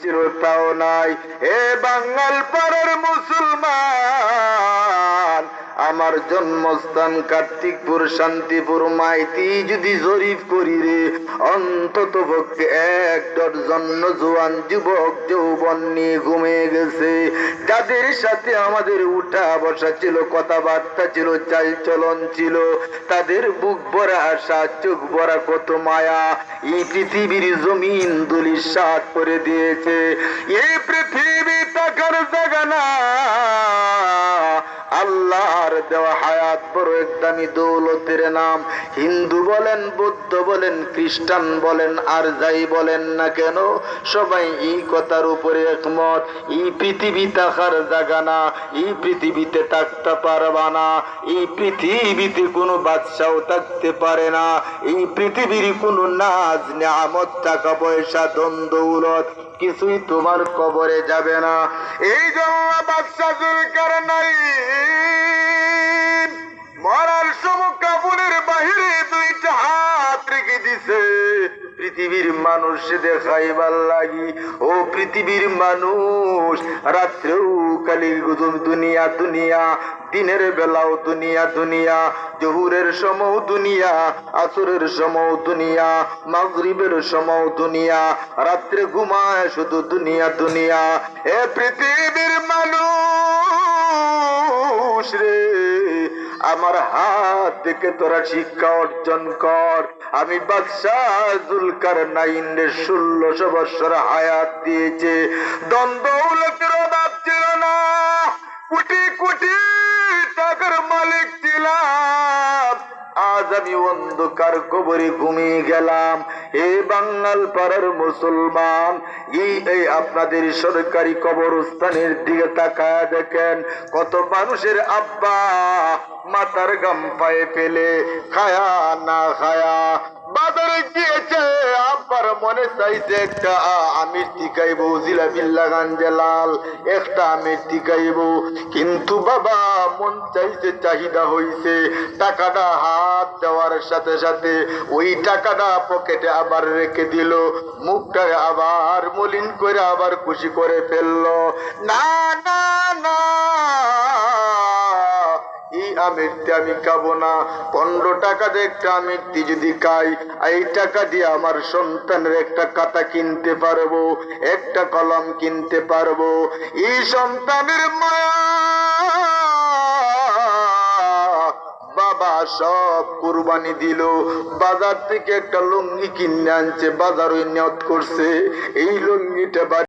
চিরতাও নাই। হে বাঙাল পাড়ার মুসলমান, আমার জন্মস্থান কার্তিকপুর শান্তিপুর মাইতি যদি জরিপ করি রে, অন্তত পক্ষে 1 ডজন জোয়ান যুবক যৌবন নিয়ে ঘুমিয়ে গেছে। যাদের সাথে আমাদের উঠা বসা ছিল, কথাবার্তা ছিল, চাল চলন ছিল, তাদের বুক ভরা আশা, চোখ ভরা কত মায়া এই পৃথিবীর জমিন ধূলিসাৎ করে দিয়েছে। এই পৃথিবী তাকার জায়গা না, আল্লাহর দেওয়া হায়াত বড় এক দামি দৌলতের নাম। হিন্দু বলেন, বৌদ্ধ বলেন, খ্রিস্টান বলেন, আর যাই বলেন না কেন, সবাই এই কথার উপরে একমত, এই পৃথিবী থাকার জায়গা না, এই পৃথিবীতে থাকতে পারবা না, এই পৃথিবীতে কোনো বাদশাও থাকতে পারে না, এই পৃথিবীর কোনো নাজ নিয়ামত, টাকা পয়সা, ধন দৌলত কিছুই তোমার কবরে যাবে না। এই জন্য বাদশা জুলকারনাইন মরার সময় কাপড়ের বাহিরে 2টা হাত রেখে দিছে পৃথিবীর মানুষ দেখাইবার লাগি। ও পৃথিবীর মানুষ, রাত্রেও খালি দুনিয়া দুনিয়া, দিনের বেলাও দুনিয়া দুনিয়া, জহুরের সময় দুনিয়া, আসরের সময় দুনিয়া, মাগরিবের সময় দুনিয়া, রাত্রে ঘুমায় শুধু দুনিয়া দুনিয়া। এ পৃথিবীর মানুষ রে, আমার হাত দেখে তোরা শিক্ষা অর্জন কর। আমি বাদশাহ জুলকারনাইন 1600 বছর হায়াত দিয়েছে, দ্বন্দ্বৌলতের অভাব ছিল না, কোটি কোটি টাকার মালিক ছিলাম। আজ আমি অন্ধকার কবরে ঘুমিয়ে গেলাম। এই বাঙাল পাড়ার মুসলমান, এই আপনাদের সরকারি কবরস্থানের দিকে তাকায় দেখেন, কত মানুষের আব্বা মাথার গাম পায়ে ফেলে খায়া না খায়া বাজারে গিয়েছে। আব্বার মনে চাইছে একটা আমির টিকাইব, জিলাপির লাগান লাল একটা আমির টিকাইব, কিন্তু বাবা মন চাইছে, চাহিদা হইছে, টাকাটা হাত দেওয়ার সাথে সাথে ওই টাকাটা পকেটে আবার রেখে দিল, মুখটা আবার মলিন করে আবার খুশি করে ফেললো। না না না, এই আমিরটি আমি খাবো না। 15 টাকা দিয়ে একটা আমিরটি যদি খাই, এই টাকা দিয়ে আমার সন্তানের একটা খাতা কিনতে পারবো, একটা কলম কিনতে পারবো। এই সন্তানের মায়া বাবা সব কুরবানি দিল। বাজার থেকে একটা লুঙ্গি কিনে আনছে, বাজার ওই নিয়ত করছে এই লুঙ্গিটা